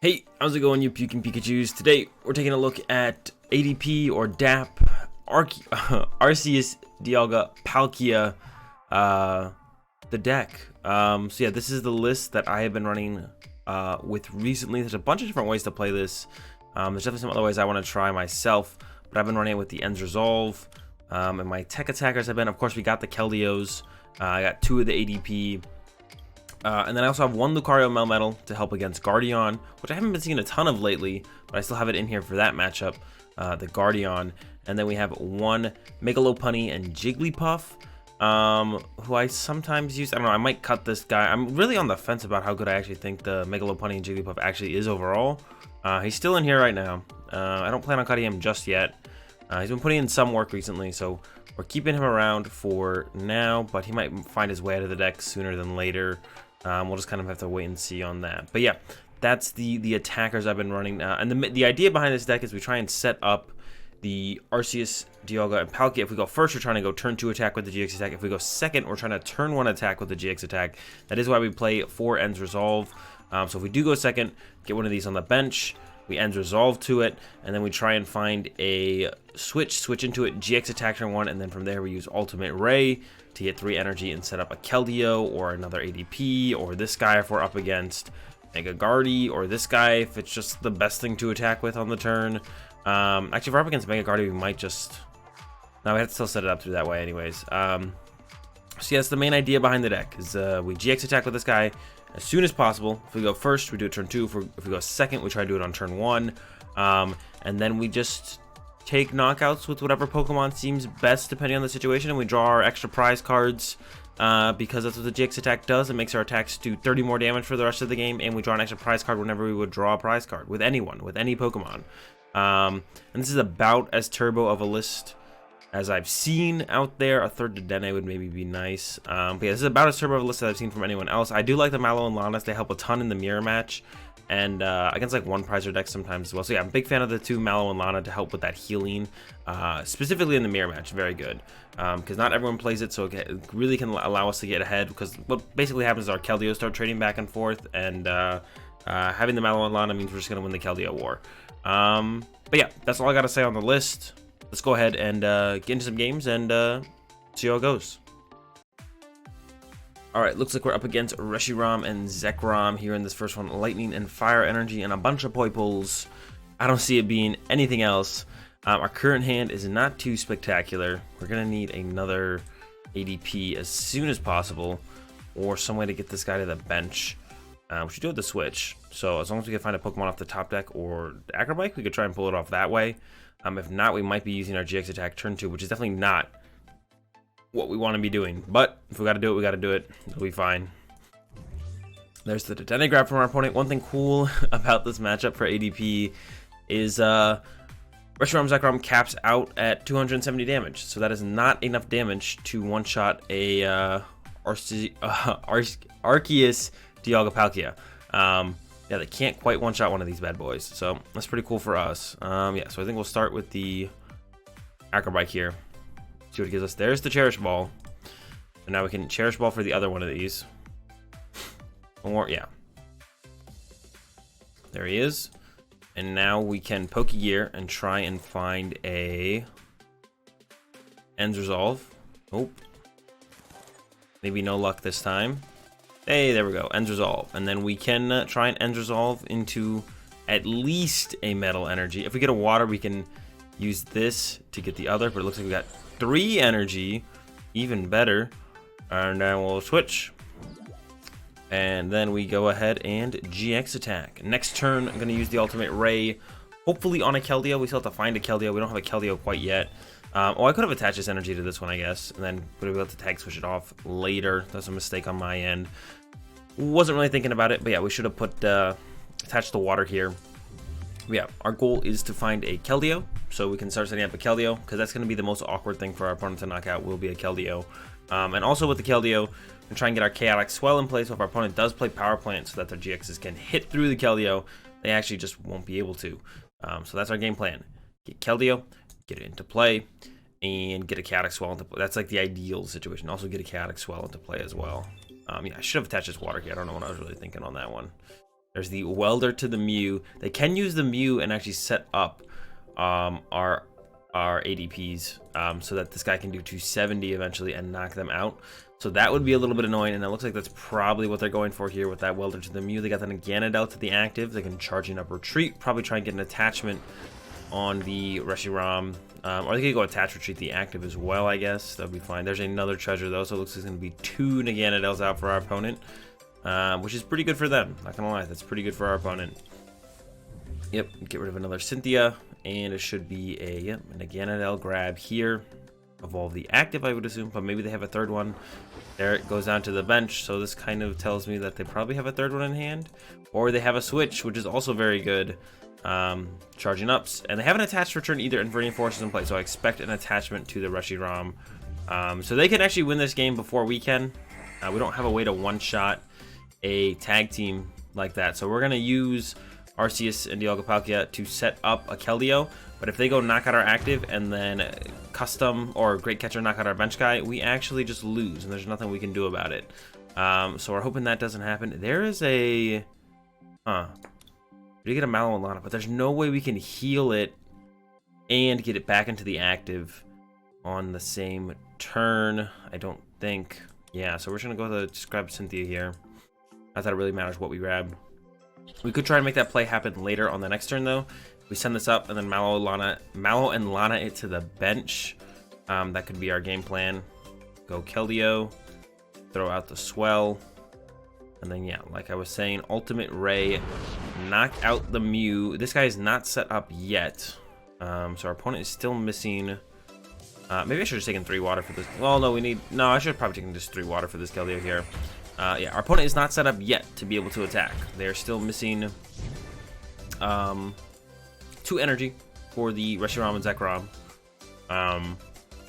Hey, how's it going, you puking Pikachus? Today, we're taking a look at ADP or DAP, Arceus, Dialga, Palkia, the deck. So yeah, this is the list that I have been running with recently. There's a bunch of different ways to play this. There's definitely some other ways I want to try myself, but I've been running it with the Ends Resolve. And my tech attackers have been, of course, we got the Keldeos. I got 2 of the ADP. And then I also have 1 Lucario Melmetal to help against Guardian, which I haven't been seeing a ton of lately, but I still have it in here for that matchup, the Guardian. And then we have 1 Mega Lopunny and Jigglypuff, who I sometimes use. I don't know, I might cut this guy. I'm really on the fence about how good I actually think the Mega Lopunny and Jigglypuff actually is overall. He's still in here right now. I don't plan on cutting him just yet. He's been putting in some work recently, so we're keeping him around for now, but he might find his way out of the deck sooner than later. We'll just kind of have to wait and see on that. But yeah, that's the attackers I've been running. And the idea behind this deck is we try and set up the Arceus, Dialga, and Palkia. If we go first, we're trying to go turn 2 attack with the GX attack. If we go second, we're trying to turn 1 attack with the GX attack. That is why we play 4 Ends Resolve. So if we do go second, get one of these on the bench, we Ends Resolve to it, and then we try and find a switch into it, GX attack turn 1, and then from there we use Ultimate Ray to get 3 energy and set up a Keldeo or another ADP, or this guy if we're up against Mega Guardy, or this guy if it's just the best thing to attack with on the turn. Actually, if we're up against Mega Guardy, we might just... No, we have to still set it up through that way anyways. So yeah, that's the main idea behind the deck, is we GX attack with this guy as soon as possible. If we go first, we do it turn 2. If we go second, we try to do it on turn 1. And then we just take knockouts with whatever Pokemon seems best depending on the situation, and we draw our extra prize cards because that's what the GX attack does. It makes our attacks do 30 more damage for the rest of the game, and we draw an extra prize card whenever we would draw a prize card with anyone, with any Pokemon. And this is about as turbo of a list as I've seen out there. A third Dedenne would maybe be nice. But yeah, this is about as turbo of a list that I've seen from anyone else. I do like the Mallow Lana. They help a ton in the mirror match, and against like one prizer deck sometimes as well. So yeah, I'm a big fan of the 2 Mallow and Lana to help with that healing, specifically in the mirror match. Very good, because not everyone plays it, so it really can allow us to get ahead, because what basically happens is our Keldeo start trading back and forth, and having the Mallow and Lana means we're just going to win the Keldeo war. But yeah, that's all I got to say on the list. Let's go ahead and get into some games and see how it goes. Alright, looks like we're up against Reshiram and Zekrom here in this first one. Lightning and Fire Energy and a bunch of Poipoles. I don't see it being anything else. Our current hand is not too spectacular. We're going to need another ADP as soon as possible, or some way to get this guy to the bench. We should do it the switch. So as long as we can find a Pokemon off the top deck or the Acro Bike, we could try and pull it off that way. If not, we might be using our GX attack turn 2, which is definitely not what we want to be doing, but if we got to do it, we got to do it. It'll be fine. There's the Dedenne grab from our opponent. One thing cool about this matchup for ADP is Reshiram Zekrom caps out at 270 damage, so that is not enough damage to one-shot a Arceus Dialga Palkia. Yeah, they can't quite one-shot one of these bad boys, so that's pretty cool for us. Yeah, so I think we'll start with the Acro Bike here. See what it gives us. There's the Cherish Ball. And now we can Cherish Ball for the other one of these. Or, yeah. There he is. And now we can Pokégear and try and find a Ends Resolve. Oh. Maybe no luck this time. Hey, there we go. Ends Resolve. And then we can try and Ends Resolve into at least a Metal Energy. If we get a Water, we can use this to get the other, but it looks like we got 3 energy, even better. And then we'll switch, and then we go ahead and GX attack. Next turn, I'm going to use the Ultimate Ray, hopefully on a Keldeo. We still have to find a Keldeo. We don't have a Keldeo quite yet. Oh, I could have attached this energy to this one, I guess, and then would have been able to tag switch it off later. That's a mistake on my end. Wasn't really thinking about it, but yeah, we should have put attached the water here. Yeah, our goal is to find a Keldeo, so we can start setting up a Keldeo, because that's going to be the most awkward thing for our opponent to knock out, will be a Keldeo. And also with the Keldeo, we try and get our Chaotic Swell in place, so if our opponent does play Power Plant so that their GXs can hit through the Keldeo, they actually just won't be able to. So that's our game plan. Get Keldeo, get it into play, and get a Chaotic Swell into play. That's like the ideal situation. Also get a Chaotic Swell into play as well. Yeah, I should have attached this water here. I don't know what I was really thinking on that one. There's the Welder to the Mew. They can use the Mew and actually set up our ADPs so that this guy can do 270 eventually and knock them out. So that would be a little bit annoying, and it looks like that's probably what they're going for here with that Welder to the Mew. They got the Naganadel to the active. They can charging up Retreat, probably try and get an attachment on the Reshiram. Or they could go attach Retreat the active as well, I guess. That'd be fine. There's another treasure though, so it looks like it's going to be 2 Naganadels out for our opponent, which is pretty good for them. Not gonna lie, that's pretty good for our opponent. Yep, get rid of another Cynthia, and it should be a Naganadel grab here. Evolve the active, I would assume, but maybe they have a third one. There it goes down to the bench, so this kind of tells me that they probably have a third one in hand, or they have a switch, which is also very good. Charging ups, and they haven't attached return either, and Viridian Force is in play, so I expect an attachment to the Reshiram. So they can actually win this game before we can. We don't have a way to one-shot a tag team like that, so we're gonna use Arceus and Dialga Palkia to set up a Keldeo, but if they go knock out our active and then custom or Great Catcher knock out our bench guy, we actually just lose, and there's nothing we can do about it. So we're hoping that doesn't happen. There is a... We get a Mallow Lana, but there's no way we can heal it and get it back into the active on the same turn, I don't think. Yeah, so we're just gonna go to just grab Cynthia here. Not that it really matters what we grab. We could try and make that play happen later on the next turn though. We send this up and then Mallow and Lana it to the bench. That could be our game plan. Go Keldeo, throw out the Swell. And then, yeah, like I was saying, Ultimate Ray, knock out the Mew. This guy is not set up yet. So our opponent is still missing... maybe I should have taken 3 water for this. Well, no, no, I should have probably taken just 3 water for this Keldeo here. Yeah, our opponent is not set up yet to be able to attack. They're still missing 2 energy for the Reshiram and Zekrom.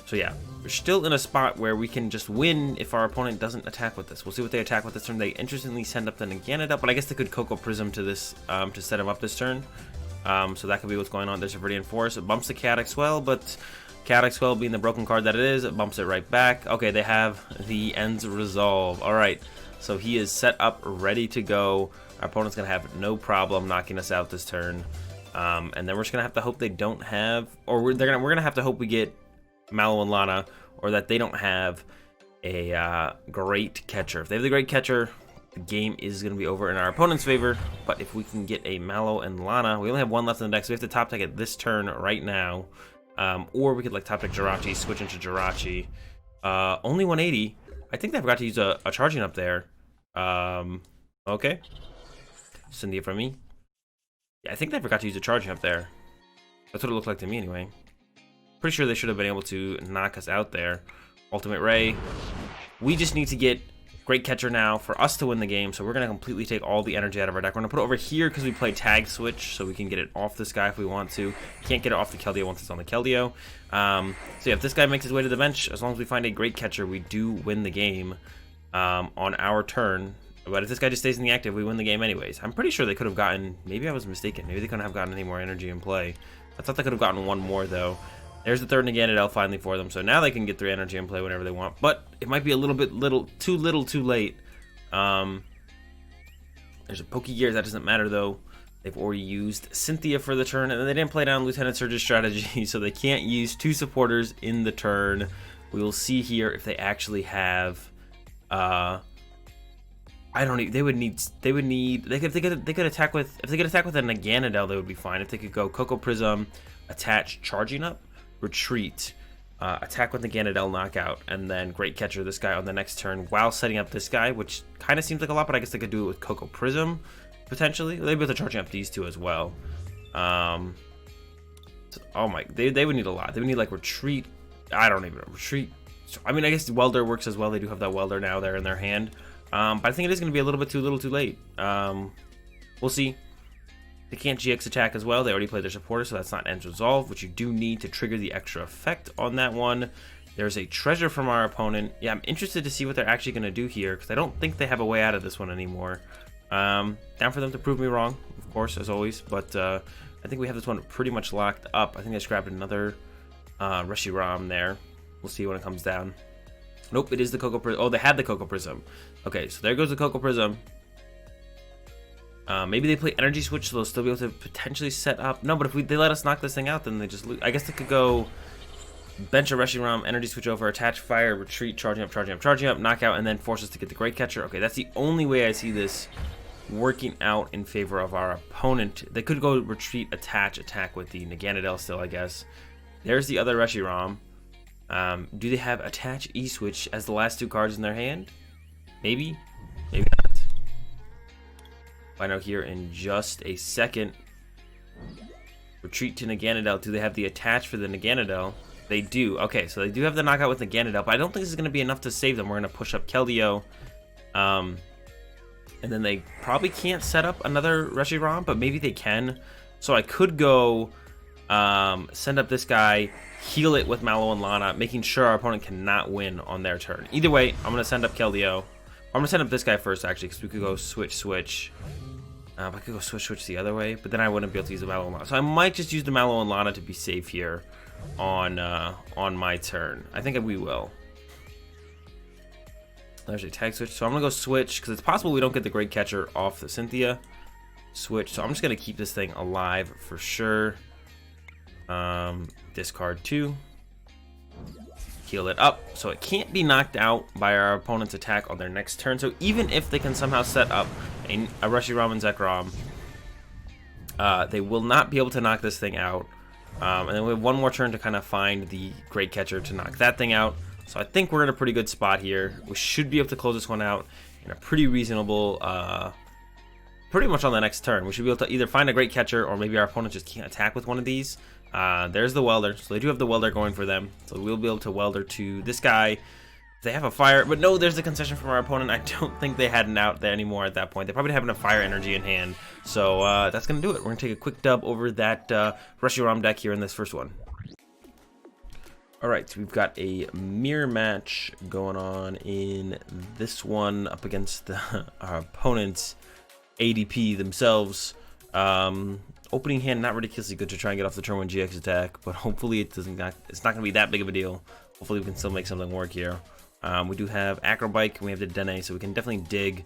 So yeah, we're still in a spot where we can just win if our opponent doesn't attack with this. We'll see what they attack with this turn. They interestingly send up the Naganadel, but I guess they could Coco Prism to this to set him up this turn. So that could be what's going on. There's a Viridian Force. It bumps the Chaotic Swell, but Chaotic Swell being the broken card that it is, it bumps it right back. Okay, they have the Ends Resolve. All right, so he is set up, ready to go. Our opponent's gonna have no problem knocking us out this turn. And then we're just gonna have to hope they don't have, or we're gonna have to hope we get Mallow and Lana, or that they don't have a Great Catcher. If they have the Great Catcher, the game is going to be over in our opponent's favor. But if we can get a Mallow and Lana, we only have 1 left in the deck, so we have to top deck it this turn right now. Or we could like top deck Jirachi, switch into Jirachi. Only 180. I think they forgot to use a charging up there. Okay. Cynthia from me. Yeah, I think they forgot to use a charging up there. That's what it looked like to me anyway. Pretty sure they should have been able to knock us out there. Ultimate Ray. We just need to get Great Catcher now for us to win the game, so we're going to completely take all the energy out of our deck. We're going to put it over here because we play Tag Switch, so we can get it off this guy if we want to. Can't get it off the Keldeo once it's on the Keldeo. So yeah, if this guy makes his way to the bench, as long as we find a Great Catcher, we do win the game on our turn. But if this guy just stays in the active, we win the game anyways. I'm pretty sure they could have gotten... Maybe I was mistaken. Maybe they couldn't have gotten any more energy in play. I thought they could have gotten 1 more, though. There's the third Naganadel finally for them, so now they can get 3 energy and play whenever they want. But it might be a little bit too late. There's a Pokégear, that doesn't matter though. They've already used Cynthia for the turn, and they didn't play down Lieutenant Surge's strategy, so they can't use 2 supporters in the turn. We will see here if they actually have. I don't need. They could attack with. If they could attack with a Naganadel, they would be fine. If they could go Coco Prism, attach, charging up. Retreat, attack with the Naganadel, knockout, and then Great Catcher this guy on the next turn while setting up this guy, which kind of seems like a lot, but I guess they could do it with Coco Prism potentially. They'd be able to charging up these 2 as well. So, oh my, they would need a lot. They would need like Retreat. I don't even know, Retreat. I mean, I guess Welder works as well. They do have that Welder now there in their hand, but I think it is going to be a little bit too late. We'll see. They can't GX attack as well. They already played their supporter, so that's not Ends Resolve, which you do need to trigger the extra effect on that one. There's a treasure from our opponent. Yeah, I'm interested to see what they're actually going to do here, because I don't think they have a way out of this one anymore. Down for them to prove me wrong, of course, as always, but I think we have this one pretty much locked up. I think I just grabbed another Reshiram there. We'll see when it comes down. Nope, it is the Coco Prism. Oh, they had the Coco Prism. Okay, so there goes the Coco Prism. Maybe they play Energy Switch, so they'll still be able to potentially set up. No, but if they let us knock this thing out, then they just lose. I guess they could go bench a Reshiram, Energy Switch over, attach fire, retreat, charging up, knockout, and then force us to get the Great Catcher. Okay, that's the only way I see this working out in favor of our opponent. They could go retreat, attach, attack with the Naganadel still, I guess. There's the other Reshiram. Do they have attach E-Switch as the last two cards in their hand? Maybe? Maybe not. Find out here in just a second. Retreat to Naganadel. Do they have the attach for the Naganadel? They do. Okay, so they do have the knockout with Naganadel, but I don't think this is going to be enough to save them. We're going to push up Keldeo. And then they probably can't set up another Reshiram, but maybe they can. So I could go send up this guy, heal it with Mallow and Lana, making sure our opponent cannot win on their turn. Either way, I'm going to send up Keldeo. I'm going to send up this guy first, actually, because we could go switch. I could go switch the other way, but then I wouldn't be able to use the Mallow and Lana. So I might just use the Mallow and Lana to be safe here on my turn. I think we will. There's a Tag Switch. So I'm going to go switch, because it's possible we don't get the Great Catcher off the Cynthia. Switch. So I'm just going to keep this thing alive for sure. Discard 2. Heal it up, so it can't be knocked out by our opponent's attack on their next turn. So even if they can somehow set up a Reshiram and Zekrom, they will not be able to knock this thing out. And then we have one more turn to kind of find the Great Catcher to knock that thing out. So I think we're in a pretty good spot here. We should be able to close this one out in a pretty reasonable, pretty much on the next turn. We should be able to either find a Great Catcher, or maybe our opponent just can't attack with one of these. There's the Welder, so they do have the Welder going for them. So we'll be able to Welder to this guy. They have a fire, but no, there's the concession from our opponent. I don't think they had an out there anymore at that point. They probably have a fire energy in hand. So that's going to do it. We're going to take a quick dub over that Reshiram deck here in this first one. Alright, so we've got a mirror match going on in this one up against our opponent's ADP themselves. Opening hand, not ridiculously good to try and get off the turn 1 GX attack, but hopefully it's not going to be that big of a deal. Hopefully we can still make something work here. We do have Acro Bike, and we have the Dedenne, so we can definitely dig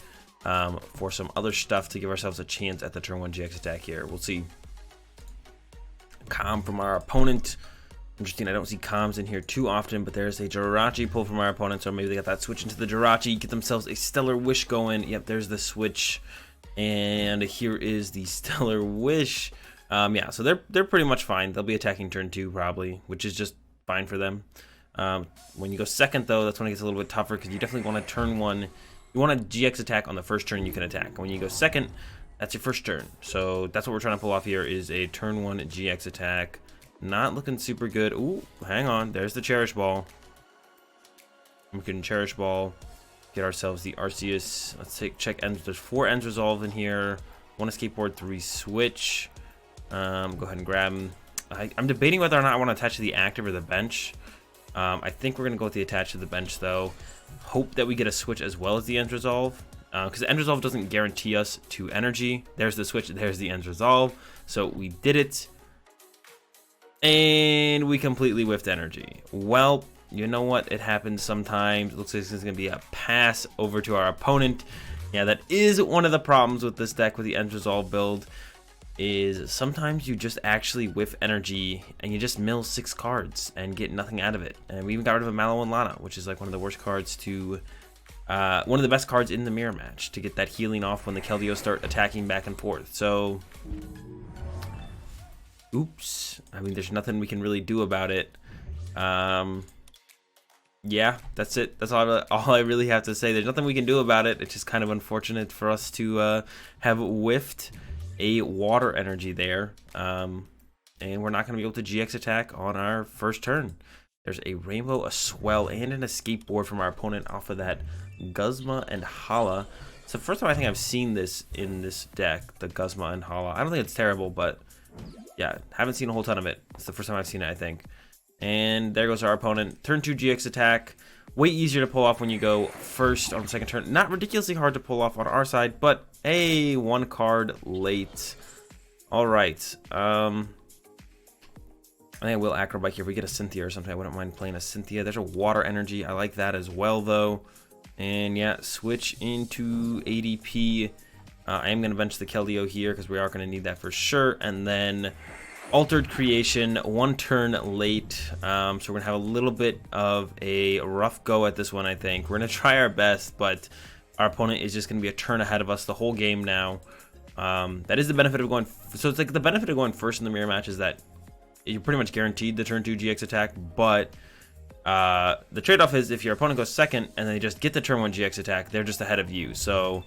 for some other stuff to give ourselves a chance at the turn 1 GX attack here. We'll see. Calm from our opponent. Interesting, I don't see comms in here too often, but there's a Jirachi pull from our opponent, so maybe they got that switch into the Jirachi, get themselves a Stellar Wish going. Yep, there's the switch. And here is the Stellar Wish. Yeah, so they're pretty much fine. They'll be attacking turn 2 probably, which is just fine for them. When you go second, though, that's when it gets a little bit tougher, because you definitely want to turn 1. You want a GX attack on the first turn you can attack. When you go second, that's your first turn. So that's what we're trying to pull off here, is a turn 1 GX attack. Not looking super good. Ooh, hang on. There's the Cherish Ball. We can Cherish Ball. Get ourselves the Arceus. Let's check ends. There's 4 ends resolved in here. 1 Escape Board, 3 Switch. Go ahead and grab them. I'm debating whether or not I want to attach to the active or the bench. I think we're going to go with the attach to the bench, though. Hope that we get a switch as well as the ends resolve. Because the end resolve doesn't guarantee us 2 energy. There's the switch. There's the ends resolve. So we did it. And we completely whiffed energy. Well, you know what? It happens sometimes. It looks like this is going to be a pass over to our opponent. Yeah, that is one of the problems with this deck with the End Resolve build, is sometimes you just actually whiff energy and you just mill 6 cards and get nothing out of it. And we even got rid of a Mallow and Lana, which is like one of the worst cards to... one of the best cards in the mirror match to get that healing off when the Keldeo start attacking back and forth. So... oops. I mean, there's nothing we can really do about it. Yeah, that's it. That's all I really have to say. There's nothing we can do about it. It's just kind of unfortunate for us to have whiffed a water energy there. And we're not going to be able to GX attack on our first turn. There's a Rainbow, a Swell, and an Escape Board from our opponent off of that Guzma and Hala. It's the first time I think I've seen this in this deck, the Guzma and Hala. I don't think it's terrible, but... yeah, haven't seen a whole ton of it. It's the first time I've seen it, I think. And there goes our opponent. Turn 2 GX attack. Way easier to pull off when you go first on the second turn. Not ridiculously hard to pull off on our side, but hey, 1 card late. All right. I think I will Acro Bike here. If we get a Cynthia or something, I wouldn't mind playing a Cynthia. There's a water energy. I like that as well, though. And yeah, switch into ADP. I am going to bench the Keldeo here because we are going to need that for sure. And then Altered Creation, 1 turn late. So we're going to have a little bit of a rough go at this one, I think. We're going to try our best, but our opponent is just going to be a turn ahead of us the whole game now. That is the benefit of going... So it's like the benefit of going first in the mirror match is that you're pretty much guaranteed the turn 2 GX attack, but the trade-off is if your opponent goes second and they just get the turn 1 GX attack, they're just ahead of you. So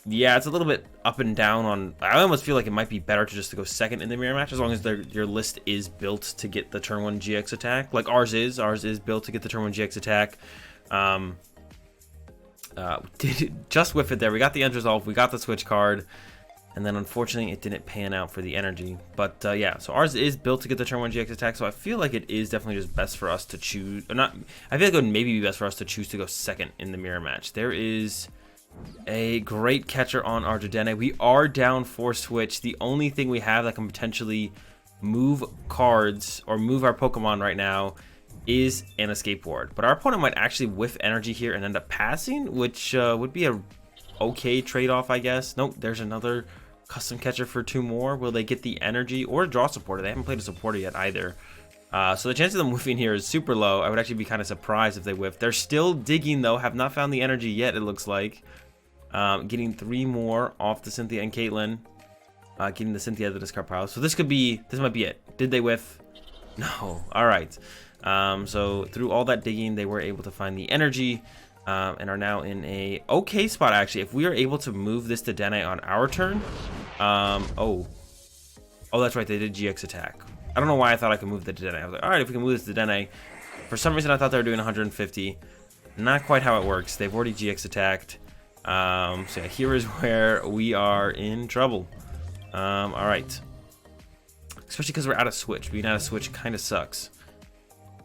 yeah, it's a little bit up and down on... I almost feel like it might be better to just go second in the mirror match as long as your list is built to get the turn 1 GX attack. Like ours is built to get the turn 1 GX attack. Just whiff it there. We got the end resolve, we got the switch card. And then unfortunately it didn't pan out for the energy. But yeah, so ours is built to get the turn 1 GX attack, so I feel like it is definitely just best for us to choose, or not, I feel like it would maybe be best for us to choose to go second in the mirror match. There is a great catcher on our Dedenne. We are down 4 switch. The only thing we have that can potentially move cards or move our Pokemon right now is an Escape Board. But our opponent might actually whiff energy here and end up passing, which would be a okay trade-off, I guess. Nope, there's another custom catcher for 2 more. Will they get the energy or draw supporter? They haven't played a supporter yet either. So the chance of them whiffing here is super low. I would actually be kind of surprised if they whiff. They're still digging though, have not found the energy yet, it looks like. Getting 3 more off the Cynthia and Caitlyn. Getting the Cynthia out of the discard pile. So this might be it. Did they whiff? No. Alright. So through all that digging, they were able to find the energy. And are now in a okay spot actually. If we are able to move this to Dedenne on our turn, oh that's right, they did GX attack. I don't know why I thought I could move the Dedenne. I was like, all right, if we can move this to Dedenne. For some reason I thought they were doing 150. Not quite how it works. They've already GX attacked. So yeah, here is where we are in trouble. All right, especially because we're out of switch. Being out of switch kind of sucks.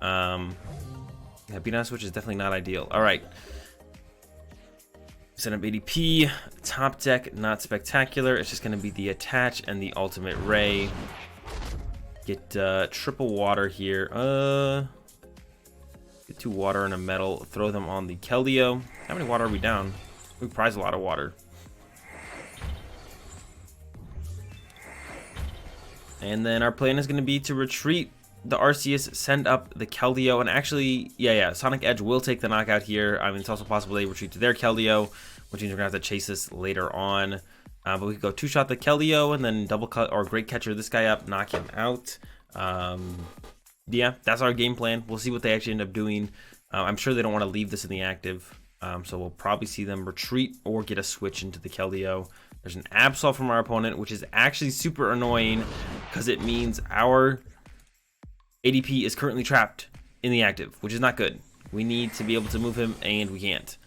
Yeah, being out of switch is definitely not ideal. All right. Set up ADP, top deck, not spectacular. It's just going to be the attach and the ultimate ray. Get triple water here. Get 2 water and a metal. Throw them on the Keldeo. How many water are we down? We prize a lot of water. And then our plan is going to be to retreat the Arceus, send up the Keldeo, and actually, yeah, Sonic Edge will take the knockout here. I mean, it's also possible they retreat to their Keldeo, which means we're going to have to chase this later on. But we could go 2-shot the Keldeo and then double cut or Great Catcher this guy up, knock him out. Yeah, that's our game plan. We'll see what they actually end up doing. I'm sure they don't want to leave this in the active, so we'll probably see them retreat or get a switch into the Keldeo. There's an Absol from our opponent, which is actually super annoying because it means our ADP is currently trapped in the active, which is not good. We need to be able to move him, and we can't.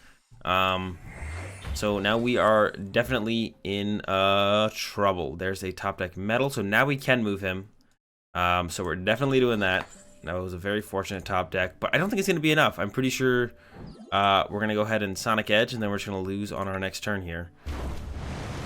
So now we are definitely in trouble. There's a top deck metal, so now we can move him. So we're definitely doing that. That was a very fortunate top deck, but I don't think it's going to be enough. I'm pretty sure we're going to go ahead and Sonic Edge, and then we're just going to lose on our next turn here.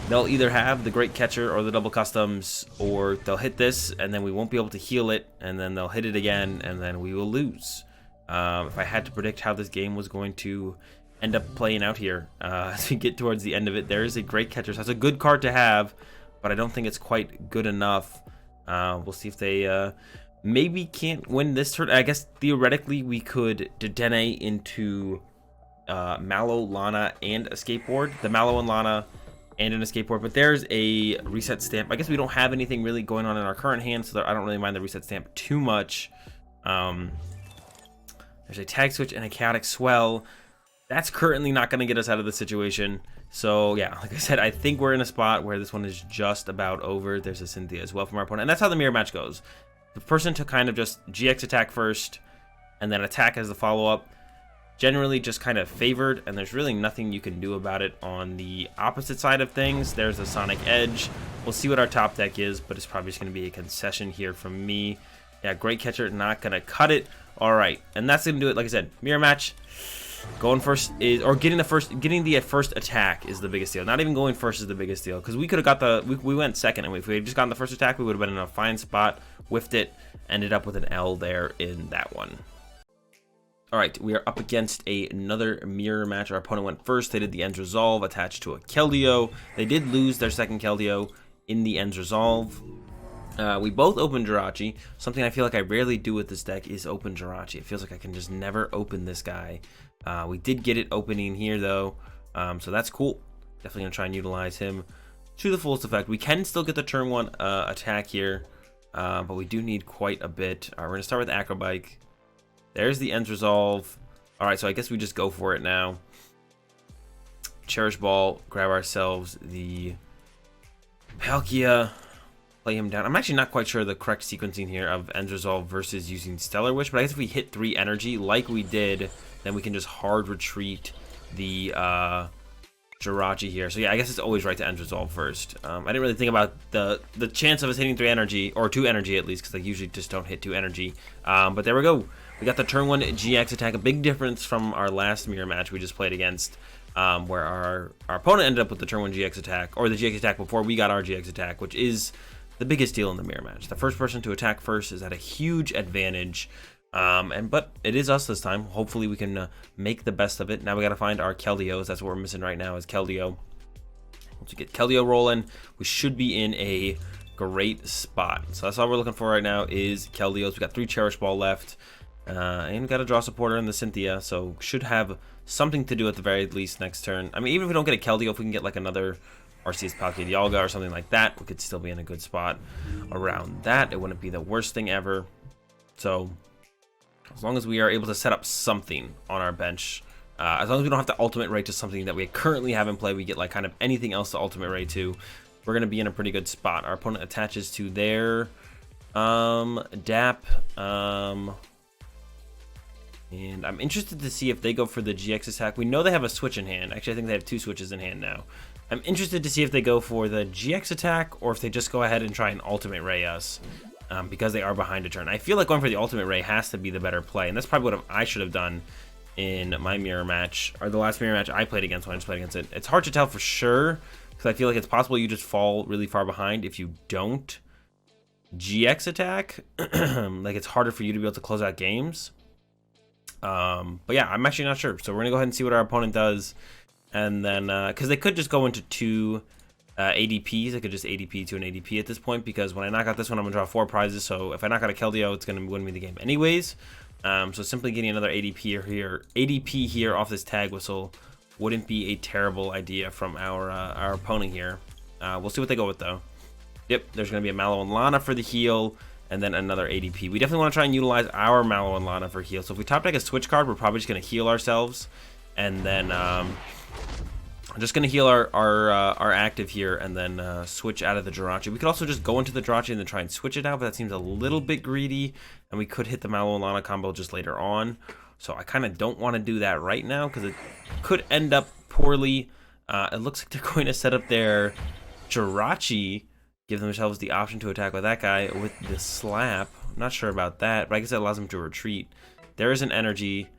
They'll either have the Great Catcher or the double customs, or they'll hit this and then we won't be able to heal it, and then they'll hit it again and then we will lose. If I had to predict how this game was going to end up playing out here as we get towards the end of it, there is a Great Catcher. So that's a good card to have, but I don't think it's quite good enough. We'll see if they maybe can't win this turn. I guess theoretically we could Dedenne into Mallow, Lana, and Escape Board. The Mallow and Lana and an Escape Board, but there's a reset stamp. I guess we don't have anything really going on in our current hand, so I don't really mind the reset stamp too much. There's a Tag Switch and a Chaotic Swell. That's currently not going to get us out of the situation. So yeah, like I said, I think we're in a spot where this one is just about over. There's a Cynthia as well from our opponent, and that's how the mirror match goes. The person to kind of just GX attack first and then attack as the follow-up, generally just kind of favored, and there's really nothing you can do about it. On the opposite side of things, there's a Sonic Edge. We'll see what our top deck is, but it's probably just going to be a concession here from me. Yeah, Great Catcher not going to cut it. All right, and that's going to do it. Like I said, mirror match. Going first is, or getting the first attack is the biggest deal. Not even going first is the biggest deal, because we could have got we went second, and if we had just gotten the first attack, we would have been in a fine spot, whiffed it, ended up with an L there in that one. All right, we are up against another mirror match. Our opponent went first. They did the Ends Resolve attached to a Keldeo. They did lose their second Keldeo in the Ends Resolve. We both opened Jirachi. Something I feel like I rarely do with this deck is open Jirachi. It feels like I can just never open this guy. We did get it opening here though, so that's cool. Definitely gonna try and utilize him to the fullest effect. We can still get the turn 1 attack here, but we do need quite a bit. All right, we're gonna start with Acro Bike. There's the Ends Resolve. All right, so I guess we just go for it now. Cherish Ball, grab ourselves the Palkia, play him down. I'm actually not quite sure the correct sequencing here of Ends Resolve versus using Stellar Wish, but I guess if we hit 3 energy like we did, then we can just hard retreat the Jirachi here. So yeah, I guess it's always right to Ends Resolve first. I didn't really think about the chance of us hitting 3 energy, or 2 energy at least, because I usually just don't hit 2 energy. But there we go. We got the turn 1 GX attack, a big difference from our last mirror match we just played against, where our opponent ended up with the turn 1 GX attack, or the GX attack before we got our GX attack, which is the biggest deal in the mirror match. The first person to attack first is at a huge advantage, but it is us this time. Hopefully we can make the best of it. Now we got to find our Keldeos. That's what we're missing right now is Keldeo. Once we get Keldeo rolling, we should be in a great spot. So that's all we're looking for right now is Keldeos. We got 3 Cherish Ball left. And we got a draw supporter in the Cynthia, so should have something to do at the very least next turn. I mean, even if we don't get a Keldeo, if we can get like another Arceus Palkia-Dialga or something like that, we could still be in a good spot around that. It wouldn't be the worst thing ever. So as long as we are able to set up something on our bench, as long as we don't have to ultimate rate to something that we currently have in play, we get like kind of anything else to ultimate rate to, we're going to be in a pretty good spot. Our opponent attaches to their DAP, and I'm interested to see if they go for the GX attack. We know they have a switch in hand. Actually, I think they have 2 switches in hand now. I'm interested to see if they go for the GX attack or if they just go ahead and try and ultimate ray us, because they are behind a turn. I feel like going for the ultimate ray has to be the better play, and that's probably what I should have done in my mirror match, or the last mirror match I played against when I just played against it. It's hard to tell for sure, because I feel like it's possible you just fall really far behind if you don't GX attack. Like, it's harder for you to be able to close out games. But yeah, I'm actually not sure. So we're gonna go ahead and see what our opponent does, and then because they could just go into 2 ADPs, they could just ADP to an ADP at this point, because when I knock out this one, I'm gonna draw 4 prizes. So if I knock out a Keldeo, it's gonna win me the game anyways. So simply getting another ADP here off this tag whistle wouldn't be a terrible idea from our opponent here. We'll see what they go with though. Yep, there's gonna be a Mallow Lana for the heal, and then another ADP. We definitely want to try and utilize our Mallow Lana for heal. So if we top deck a switch card, we're probably just going to heal ourselves, and then I'm just going to heal our active here, and then switch out of the Jirachi. We could also just go into the Jirachi and then try and switch it out, but that seems a little bit greedy, and we could hit the Mallow Lana combo just later on. So I kind of don't want to do that right now, because it could end up poorly. It looks like they're going to set up their Jirachi, give themselves the option to attack with that guy with the slap. I'm not sure about that, but I guess that allows them to retreat. There is an energy,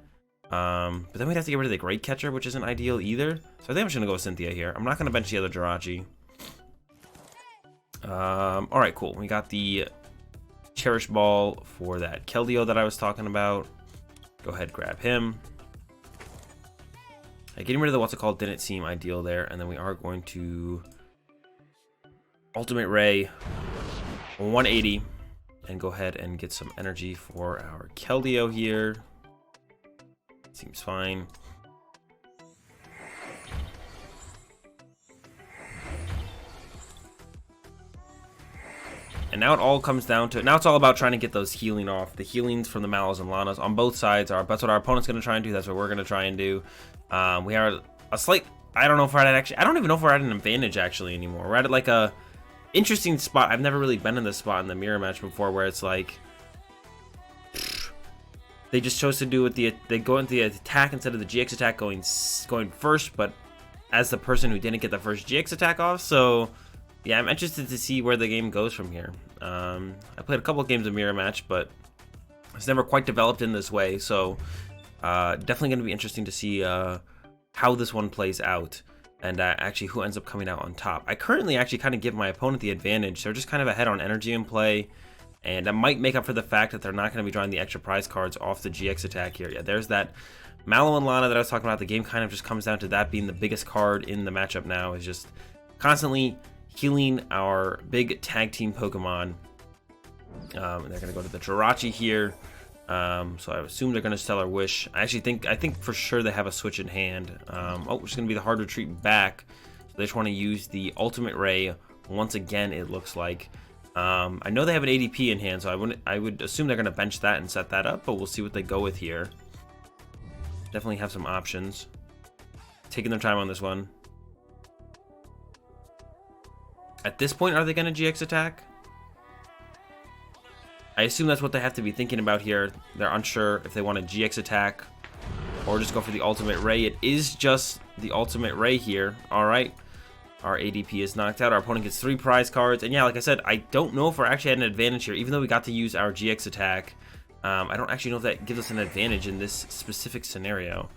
but then we'd have to get rid of the Great Catcher, which isn't ideal either. So I think I'm just gonna go with Cynthia here. I'm not gonna bench the other Jirachi. All right, cool. We got the Cherish Ball for that Keldeo that I was talking about. Go ahead, grab him. Getting rid of the what's it called didn't seem ideal there, and then we are going to Ultimate Ray 180 and go ahead and get some energy for our Keldeo here. Seems fine. And now it all comes down to, now it's all about trying to get those healing off. The healings from the Mallows and Lanas on both sides are, that's what our opponent's going to try and do. That's what we're going to try and do. We are a slight, I don't know if we're at actually, I don't even know if we're at an advantage actually anymore. We're at like a interesting spot. I've never really been in this spot in the mirror match before, where it's like they just chose to do with they go into the attack instead of the GX attack going first, but as the person who didn't get the first GX attack off. So yeah, I'm interested to see where the game goes from here. I played a couple of games of mirror match, but it's never quite developed in this way. So definitely going to be interesting to see how this one plays out, and actually who ends up coming out on top. I currently actually kind of give my opponent the advantage. They're just kind of ahead on energy in play, And that might make up for the fact that they're not going to be drawing the extra prize cards off the GX attack here. Yeah, there's that Mallow Lana that I was talking about. The game kind of just comes down to that being the biggest card in the matchup now, is just constantly healing our big tag team Pokemon. And they're going to go to the Jirachi here. So I assume they're going to Stellar Wish. I think for sure they have a switch in hand. Which is going to be the hard retreat back. So they just want to use the Ultimate Ray once again, it looks like. I know they have an ADP in hand, so I would assume they're going to bench that and set that up, but we'll see what they go with here. Definitely have some options. Taking their time on this one. At this point, are they going to GX attack? I assume that's what they have to be thinking about here. They're unsure if they want to GX attack or just go for the Ultimate Ray. It is just the Ultimate Ray here. All right. Our ADP is knocked out. Our opponent gets 3 prize cards. And yeah, like I said, I don't know if we're actually at an advantage here. Even though we got to use our GX attack, I don't actually know if that gives us an advantage in this specific scenario.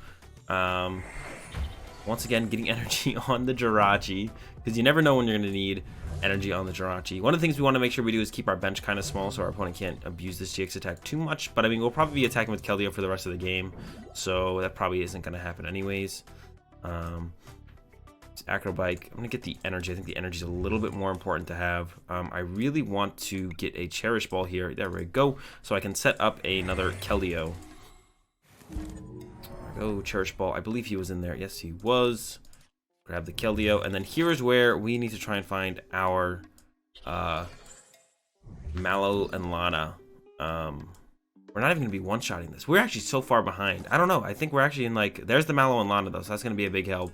Once again, getting energy on the Jirachi, because you never know when you're going to need energy on the Jirachi. One of the things we want to make sure we do is keep our bench kind of small so our opponent can't abuse this GX attack too much. But I mean, we'll probably be attacking with Keldeo for the rest of the game, so that probably isn't going to happen anyways. It's Acro Bike. I'm going to get the energy. I think the energy is a little bit more important to have. I really want to get a Cherish Ball here. There we go. So I can set up another Keldeo. Go Cherish Ball. I believe he was in there. Yes, he was. Grab the Keldeo, and then here's where we need to try and find our Mallow and Lana. We're not even going to be one-shotting this. We're actually so far behind. I don't know. I think we're actually in, like, there's the Mallow and Lana, though, so that's going to be a big help.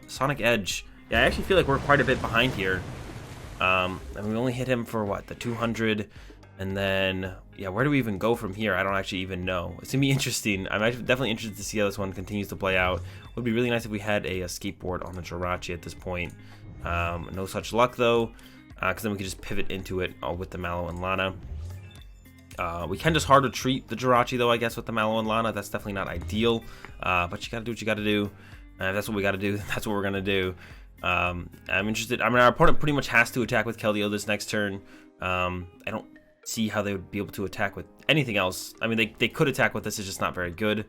Sonic Edge. Yeah, I actually feel like we're quite a bit behind here. And we only hit him for, what, the 200? And then, yeah, where do we even go from here? I don't actually even know. It's going to be interesting. I'm actually definitely interested to see how this one continues to play out. It would be really nice if we had a Escape Board on the Jirachi at this point. No such luck, though, because then we could just pivot into it with the Mallow and Lana. We can just hard retreat the Jirachi, though, I guess, with the Mallow and Lana. That's definitely not ideal, but you got to do what you got to do. If that's what we got to do, that's what we're going to do. I'm interested. I mean, our opponent pretty much has to attack with Keldeo this next turn. I don't see how they would be able to attack with anything else. I mean, they could attack with this, it's just not very good.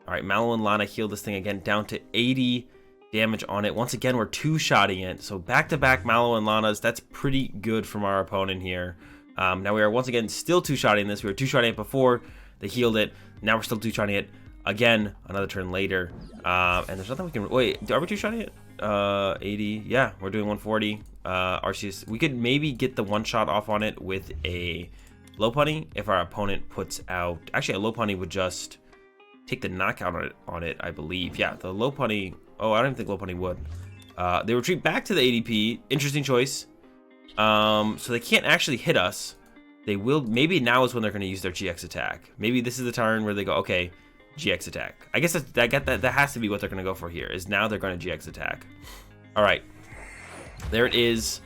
All right, Mallow and Lana heal this thing again down to 80 damage on it. Once again, we're two-shotting it. So back-to-back Mallow and Lanas, that's pretty good from our opponent here. Now we are once again still two-shotting this. We were two-shotting it before, they healed it. Now we're still two-shotting it again another turn later. And there's nothing we can... Wait, are we two-shotting it? 80, yeah, we're doing 140. Arceus, we could maybe get the one-shot off on it with a Lopunny if our opponent puts out... Actually, a Lopunny would just take the knockout on it, I believe. Yeah, the Lopunny... Oh, I don't even think Lopunny would. They retreat back to the ADP. Interesting choice. So they can't actually hit us. They will... Maybe now is when they're going to use their GX attack. Maybe this is the turn where they go, okay, GX attack. I guess that has to be what they're going to go for here, is now they're going to GX attack. All right. There it is.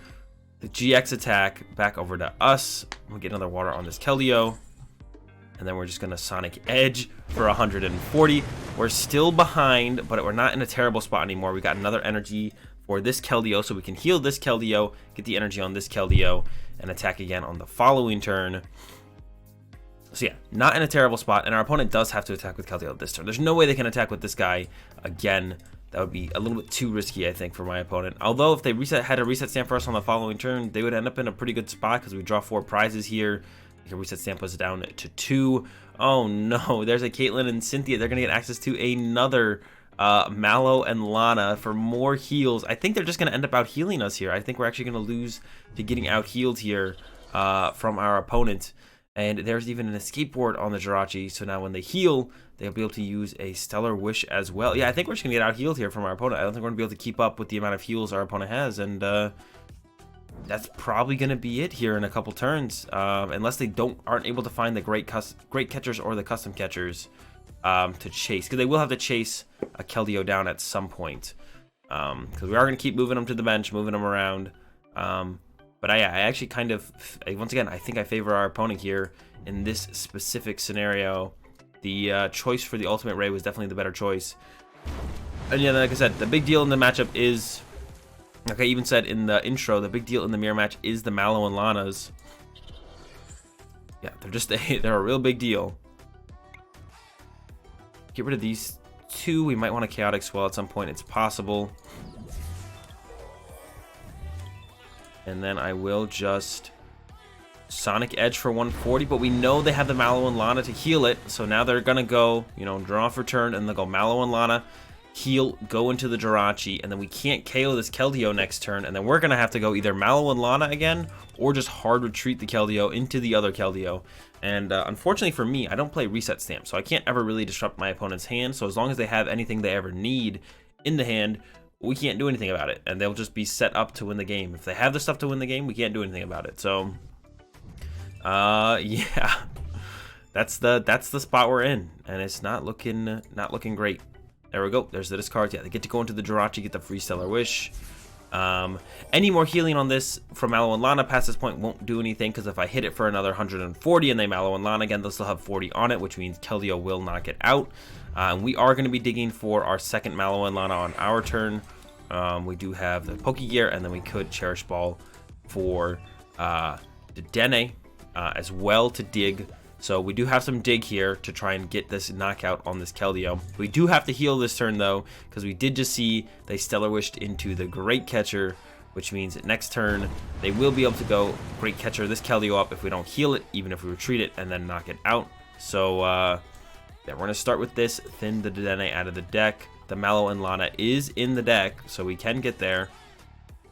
The GX attack back over to us. We'll get another water on this Keldeo. And then we're just going to Sonic Edge for 140. We're still behind, but we're not in a terrible spot anymore. We got another energy for this Keldeo, so we can heal this Keldeo, get the energy on this Keldeo, and attack again on the following turn. So yeah, not in a terrible spot, and our opponent does have to attack with Keldeo this turn. There's no way they can attack with this guy again. That would be a little bit too risky, I think, for my opponent. Although if they had a reset stamp for us on the following turn, they would end up in a pretty good spot because we draw 4 prizes here. Your reset stamp was down to 2. Oh no, there's a Caitlyn and Cynthia. They're going to get access to another Mallow and Lana for more heals. I think they're just going to end up out healing us here. I think we're actually going to lose to getting out healed here from our opponent. And there's even an Escape Board on the Jirachi, so now when they heal, they'll be able to use a Stellar Wish as well. Yeah, I think we're just going to get out healed here from our opponent. I don't think we're going to be able to keep up with the amount of heals our opponent has, and that's probably going to be it here in a couple turns, unless they aren't able to find the Great Catchers or the Custom Catchers to chase, because they will have to chase a Keldeo down at some point, because we are going to keep moving them to the bench, moving them around. But I actually kind of, once again, I think I favor our opponent here in this specific scenario. The choice for the Ultimate Ray was definitely the better choice. And yeah, like I said, the big deal in the matchup is, like I even said in the intro, the big deal in the mirror match is the Mallow and Lanas. Yeah, they're a real big deal. Get rid of these two. We might want a Chaotic Swell at some point. It's possible. And then I will just Sonic Edge for 140, but we know they have the Mallow and Lana to heal it, so now they're gonna go, you know, draw for turn, and they'll go Mallow and Lana, heal, go into the Jirachi, and then we can't KO this Keldeo next turn, and then we're gonna have to go either Mallow and Lana again, or just hard retreat the Keldeo into the other Keldeo. And unfortunately for me, I don't play Reset Stamp, so I can't ever really disrupt my opponent's hand, so as long as they have anything they ever need in the hand, we can't do anything about it, and they'll just be set up to win the game. If they have the stuff to win the game, we can't do anything about it. So yeah, that's the spot we're in, and it's not looking great. There we go. There's the discards. Yeah, they get to go into the Jirachi, get the free Stellar Wish. Any more healing on this from Mallow and Lana past this point won't do anything, because if I hit it for another 140 and they Mallow and Lana again, they'll still have 40 on it, which means Keldeo will knock it out. We are going to be digging for our second Mallow and Lana on our turn. We do have the Pokégear, and then we could Cherish Ball for Dedenne as well to dig. So we do have some dig here to try and get this knockout on this Keldeo. We do have to heal this turn though, because we did just see they Stellar Wished into the Great Catcher, which means that next turn they will be able to go Great Catcher this Keldeo up if we don't heal it, even if we retreat it, and then knock it out. So yeah, we're going to start with this, thin the Dedenne out of the deck. The Mallow and Lana is in the deck, so we can get there.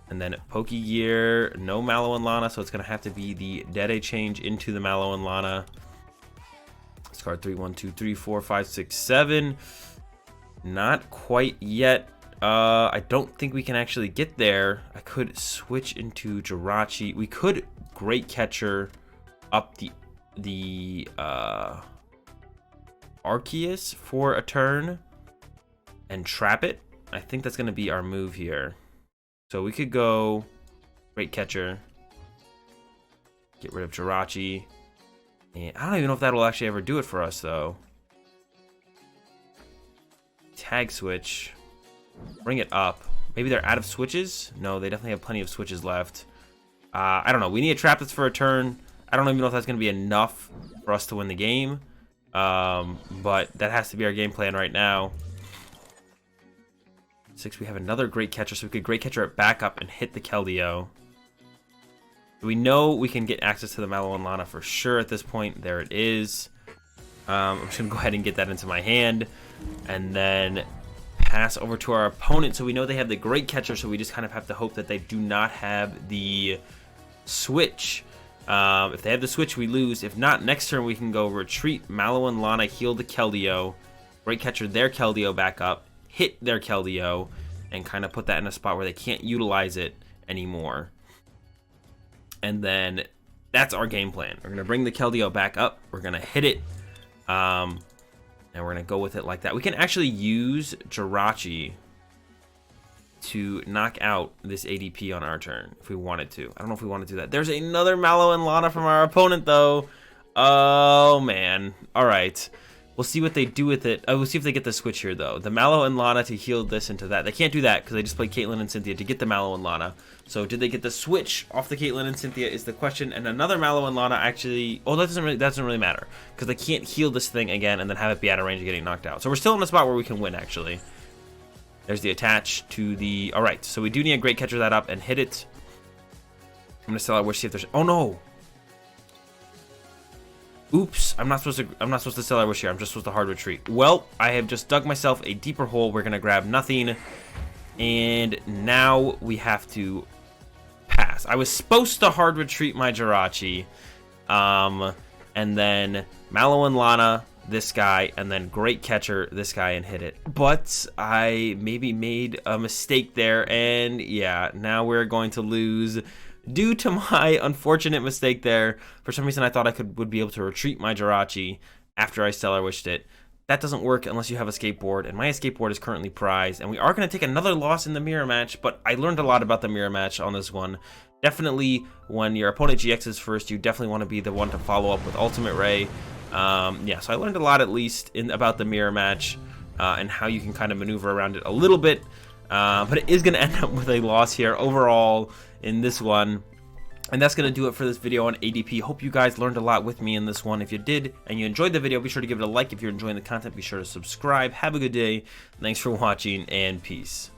And then Pokégear, no Mallow and Lana, so it's going to have to be the Dedenne change into the Mallow and Lana. Discard 3, 1, 2, 3, 4, 5, 6, 7. Not quite yet. I don't think we can actually get there. I could switch into Jirachi. We could Great Catcher up the Arceus for a turn and trap it. I think that's going to be our move here. So we could go Great Catcher, get rid of Jirachi, and I don't even know if that'll actually ever do it for us though. Tag Switch, bring it up. Maybe they're out of switches? No, they definitely have plenty of switches left. I don't know. We need to trap this for a turn. I don't even know if that's going to be enough for us to win the game, but that has to be our game plan right now. 6, we have another Great Catcher, so we could Great Catcher it back up and hit the Keldeo. We know we can get access to the Mallow and Lana for sure at this point. There it is. I'm just going to go ahead and get that into my hand, and then pass over to our opponent. So we know they have the Great Catcher, so we just kind of have to hope that they do not have the switch. If they have the switch, we lose. If not, next turn we can go retreat Mallow and Lana, heal the Keldeo, Great Catcher their Keldeo back up, hit their Keldeo, and kind of put that in a spot where they can't utilize it anymore. And then that's our game plan. We're going to bring the Keldeo back up. We're going to hit it. And we're going to go with it like that. We can actually use Jirachi to knock out this ADP on our turn if we wanted to. I don't know if we want to do that. There's another Mallow and Lana from our opponent, though. Oh, man. All right. We'll see what they do with it. We'll see if they get the switch here, though. The Mallow and Lana to heal this into that. They can't do that because they just played Caitlyn and Cynthia to get the Mallow and Lana. So did they get the switch off the Caitlyn and Cynthia is the question. And another Mallow and Lana actually... Oh, that doesn't really matter because they can't heal this thing again and then have it be out of range of getting knocked out. So we're still in a spot where we can win, actually. There's the attach to the... All right, so we do need a Great Catcher that up and hit it. I'm going to Stellar Wish, see if there's... Oh, no! Oops, I'm not supposed to Stellar Wish here. I'm just supposed to hard retreat. Well, I have just dug myself a deeper hole. We're gonna grab nothing, and now we have to pass. I was supposed to hard retreat my Jirachi, and then Mallow and Lana, this guy, and then Great Catcher, this guy, and hit it. But I maybe made a mistake there, and yeah, now we're going to lose. Due to my unfortunate mistake there, for some reason I thought I would be able to retreat my Jirachi after I Stellar Wished it. That doesn't work unless you have Escape Board, and my Escape Board is currently prized. And we are going to take another loss in the mirror match, but I learned a lot about the mirror match on this one. Definitely, when your opponent GXs first, you definitely want to be the one to follow up with Ultimate Ray. Yeah, so I learned a lot at least about the mirror match and how you can kind of maneuver around it a little bit. But it is going to end up with a loss here overall in this one. And that's going to do it for this video on ADP. Hope you guys learned a lot with me in this one. If you did and you enjoyed the video, be sure to give it a like. If you're enjoying the content, be sure to subscribe. Have a good day. Thanks for watching, and peace.